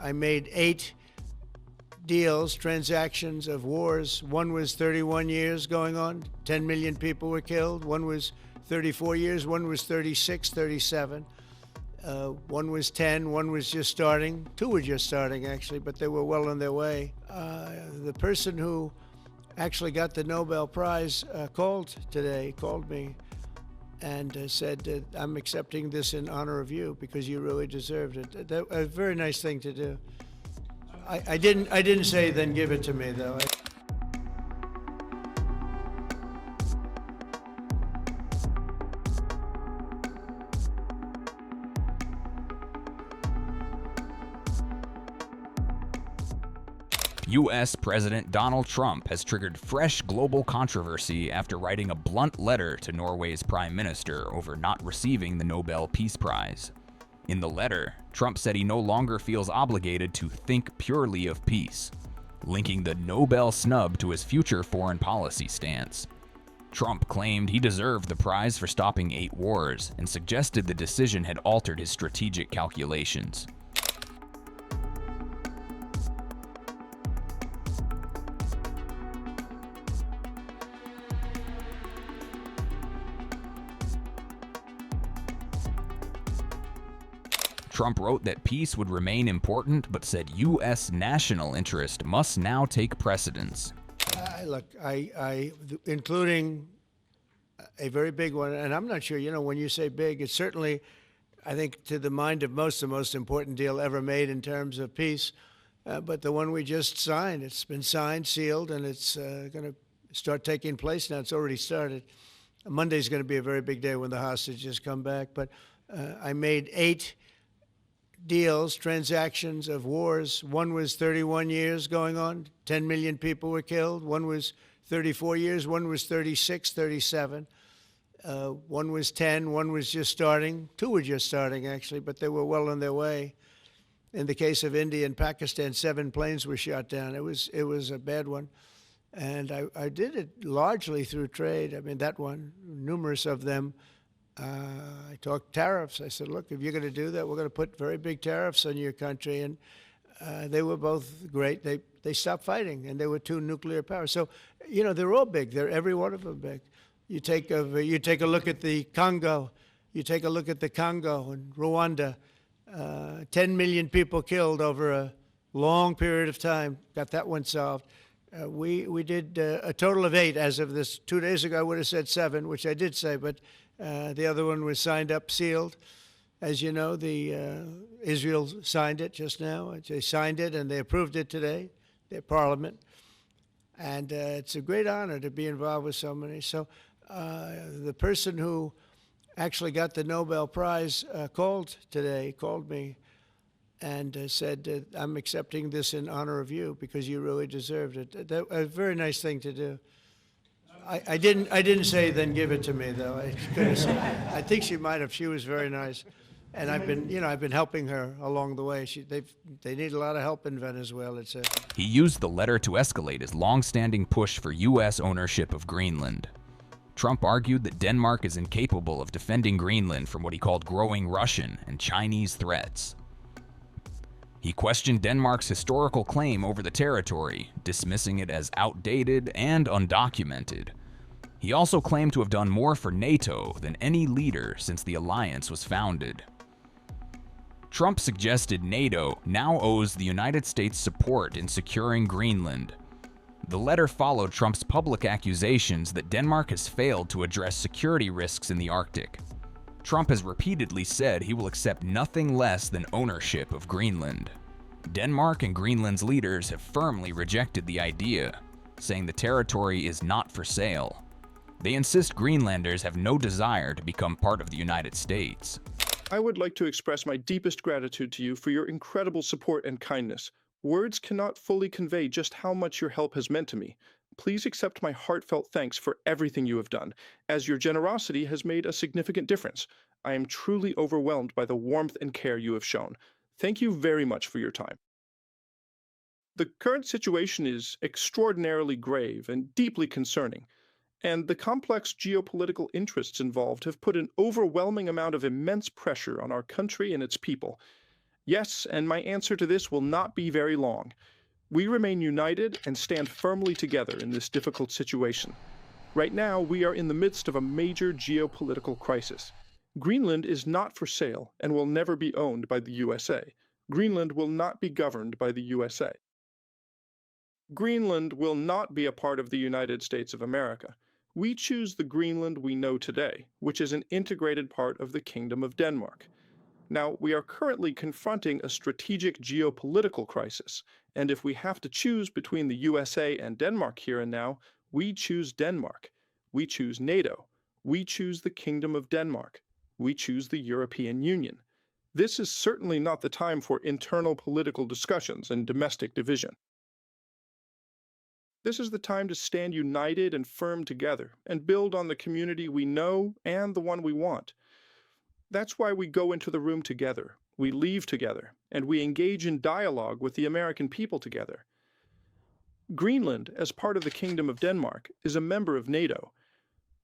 I made 8 deals, transactions of wars. One was 31 years going on, 10 million people were killed. One was 34 years, one was 36, 37. One was 10, one was just starting. 2 were just starting, actually, but they were well on their way. The person who actually got the Nobel Prize called me and said, I'm accepting this in honor of you because you really deserved it. That a very nice thing to do. I didn't say then give it to me, though. U.S. President Donald Trump has triggered fresh global controversy after writing a blunt letter to Norway's Prime Minister over not receiving the Nobel Peace Prize. In the letter, Trump said he no longer feels obligated to think purely of peace, linking the Nobel snub to his future foreign policy stance. Trump claimed he deserved the prize for stopping 8 wars and suggested the decision had altered his strategic calculations. Trump wrote that peace would remain important, but said U.S. national interest must now take precedence. Look, including a very big one, and I'm not sure, when you say big, it's certainly, I think, to the mind of most, the most important deal ever made in terms of peace. But the one we just signed, it's been signed, sealed, and it's going to start taking place now. It's already started. Monday's going to be a very big day when the hostages come back. But I made 8 deals, transactions of wars. One was 31 years going on, 10 million people were killed. One was 34 years, one was 36, 37. One was 10, one was just starting. 2 were just starting, actually, but they were well on their way. In the case of India and Pakistan, 7 planes were shot down. It was a bad one. And I did it largely through trade. I mean, that one, numerous of them. I talked tariffs. I said, look, if you're going to do that, we're going to put very big tariffs on your country. And they were both great. They stopped fighting, and there were 2 nuclear powers. So, they're all big. They're every one of them big. You take a look at the Congo. You take a look at the Congo and Rwanda. 10 million people killed over a long period of time. Got that one solved. We did a total of 8 as of this. 2 days ago, I would have said 7, which I did say, but the other one was signed up, sealed. As you know, Israel signed it just now. They signed it and they approved it today, their parliament. And it's a great honor to be involved with so many. So the person who actually got the Nobel Prize called me and said, I'm accepting this in honor of you because you really deserved it. That a very nice thing to do. I didn't say then give it to me, though. I think she might have. She was very nice, and I've been helping her along the way. They need a lot of help in Venezuela. He used the letter to escalate his long-standing push for U.S. ownership of Greenland. Trump argued that Denmark is incapable of defending Greenland from what he called growing Russian and Chinese threats. He questioned Denmark's historical claim over the territory, dismissing it as outdated and undocumented. He also claimed to have done more for NATO than any leader since the alliance was founded. Trump suggested NATO now owes the United States support in securing Greenland. The letter followed Trump's public accusations that Denmark has failed to address security risks in the Arctic. Trump has repeatedly said he will accept nothing less than ownership of Greenland. Denmark and Greenland's leaders have firmly rejected the idea, saying the territory is not for sale. They insist Greenlanders have no desire to become part of the United States. I would like to express my deepest gratitude to you for your incredible support and kindness. Words cannot fully convey just how much your help has meant to me. Please accept my heartfelt thanks for everything you have done, as your generosity has made a significant difference. I am truly overwhelmed by the warmth and care you have shown. Thank you very much for your time. The current situation is extraordinarily grave and deeply concerning, and the complex geopolitical interests involved have put an overwhelming amount of immense pressure on our country and its people. Yes, and my answer to this will not be very long. We remain united and stand firmly together in this difficult situation. Right now, we are in the midst of a major geopolitical crisis. Greenland is not for sale and will never be owned by the USA. Greenland will not be governed by the USA. Greenland will not be a part of the United States of America. We choose the Greenland we know today, which is an integrated part of the Kingdom of Denmark. Now, we are currently confronting a strategic geopolitical crisis, and if we have to choose between the USA and Denmark here and now, we choose Denmark. We choose NATO. We choose the Kingdom of Denmark. We choose the European Union. This is certainly not the time for internal political discussions and domestic division. This is the time to stand united and firm together and build on the community we know and the one we want. That's why we go into the room together, we leave together, and we engage in dialogue with the American people together. Greenland, as part of the Kingdom of Denmark, is a member of NATO.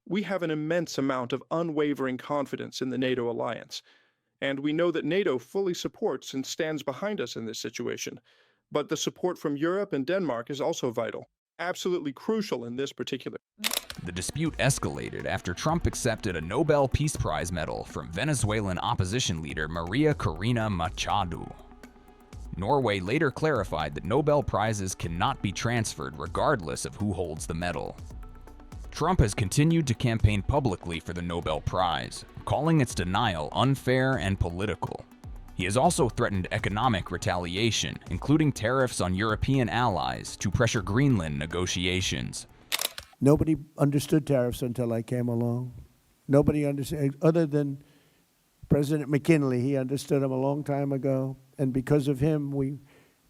We have an immense amount of unwavering confidence in the NATO alliance, and we know that NATO fully supports and stands behind us in this situation. But the support from Europe and Denmark is also vital, absolutely crucial in this particular. The dispute escalated after Trump accepted a Nobel Peace Prize medal from Venezuelan opposition leader Maria Corina Machado. Norway later clarified that Nobel Prizes cannot be transferred regardless of who holds the medal. Trump has continued to campaign publicly for the Nobel Prize, calling its denial unfair and political. He has also threatened economic retaliation, including tariffs on European allies, to pressure Greenland negotiations. Nobody understood tariffs until I came along. Nobody understood, other than President McKinley. He understood them a long time ago. And because of him, we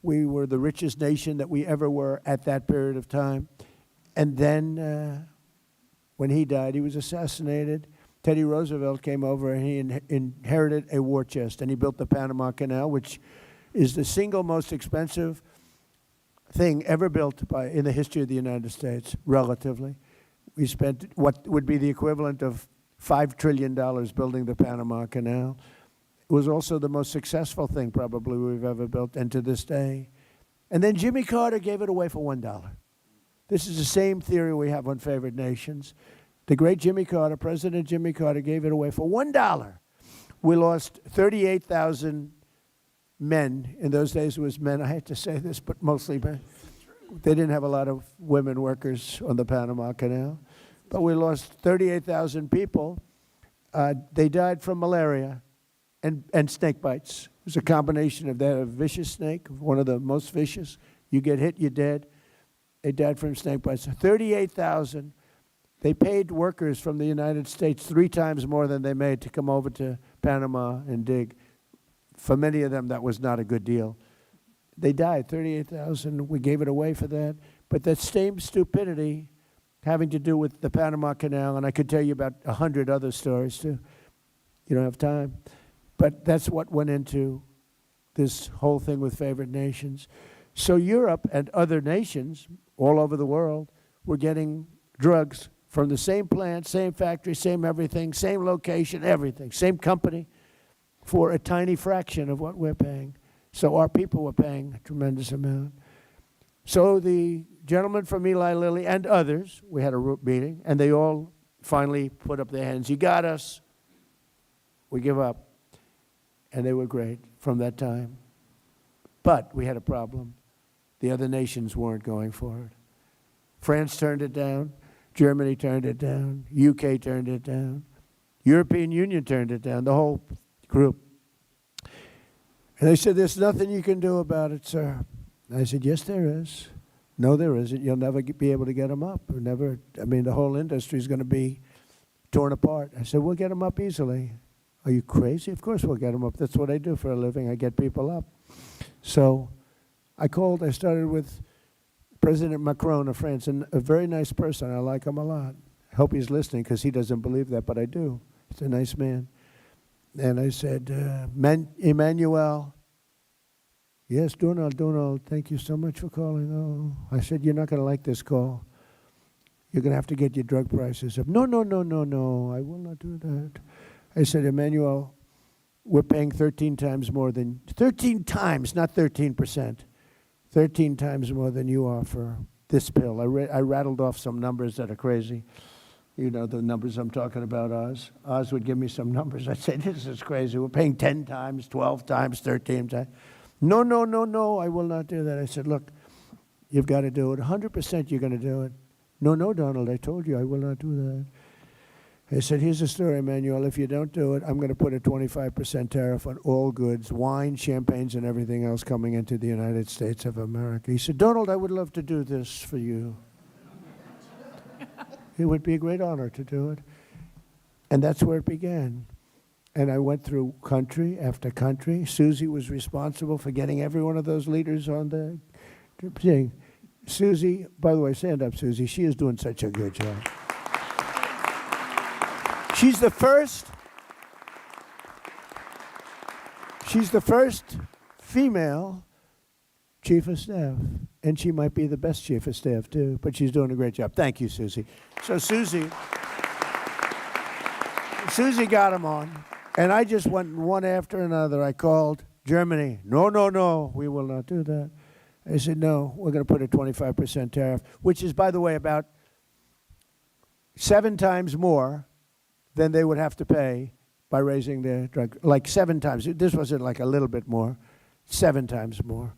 were the richest nation that we ever were at that period of time. And then when he died, he was assassinated. Teddy Roosevelt came over and he inherited a war chest. And he built the Panama Canal, which is the single most expensive thing ever built in the history of the United States, relatively. We spent what would be the equivalent of $5 trillion building the Panama Canal. It was also the most successful thing probably we've ever built, and to this day. And then Jimmy Carter gave it away for $1. This is the same theory we have on favored nations. The great Jimmy Carter, President Jimmy Carter, gave it away for $1. We lost 38,000 men. In those days it was men. I hate to say this, but mostly men. They didn't have a lot of women workers on the Panama Canal. But we lost 38,000 people. They died from malaria and snake bites. It was a combination of that, a vicious snake, one of the most vicious. You get hit, you're dead. They died from snake bites. 38,000. They paid workers from the United States 3 times more than they made to come over to Panama and dig. For many of them, that was not a good deal. They died, 38,000. We gave it away for that. But that same stupidity having to do with the Panama Canal, and I could tell you about 100 other stories too. You don't have time. But that's what went into this whole thing with favored nations. So Europe and other nations all over the world were getting drugs from the same plant, same factory, same everything, same location, everything, same company, for a tiny fraction of what we're paying. So our people were paying a tremendous amount. So the gentleman from Eli Lilly and others, we had a meeting, and they all finally put up their hands. You got us. We give up. And they were great from that time. But we had a problem. The other nations weren't going for it. France turned it down. Germany turned it down. UK turned it down. European Union turned it down, the whole group. And they said, there's nothing you can do about it, sir. And I said, yes, there is. No, there isn't. You'll never be able to get them up. Or never. I mean, the whole industry is going to be torn apart. I said, we'll get them up easily. Are you crazy? Of course we'll get them up. That's what I do for a living. I get people up. So I started with President Macron of France, and a very nice person. I like him a lot. I hope he's listening because he doesn't believe that, but I do. He's a nice man. And I said, Emmanuel, yes, Donald, thank you so much for calling. Oh, I said, you're not going to like this call. You're going to have to get your drug prices up. No, I will not do that. I said, Emmanuel, we're paying 13 times more than, 13 times, not 13%, 13 times more than you are for this pill. I rattled off some numbers that are crazy. You know the numbers I'm talking about, Oz. Oz would give me some numbers. I'd say, this is crazy. We're paying 10 times, 12 times, 13 times. No, no, no, no, I will not do that. I said, look, you've got to do it. 100% you're going to do it. No, no, Donald, I told you I will not do that. I said, here's the story, Emmanuel. If you don't do it, I'm going to put a 25% tariff on all goods, wine, champagnes, and everything else coming into the United States of America. He said, Donald, I would love to do this for you. It would be a great honor to do it. And that's where it began. And I went through country after country. Susie was responsible for getting every one of those leaders on the thing. Susie, by the way, stand up, Susie. She is doing such a good job. She's the first female chief of staff, and she might be the best chief of staff too, but she's doing a great job. Thank you, Susie. So Susie got him on, and I just went one after another. I called Germany. No, no, no, we will not do that. I said, no, we're going to put a 25% tariff, which is, by the way, about 7 times more than they would have to pay by raising their drug, like 7 times. This wasn't like a little bit more, 7 times more.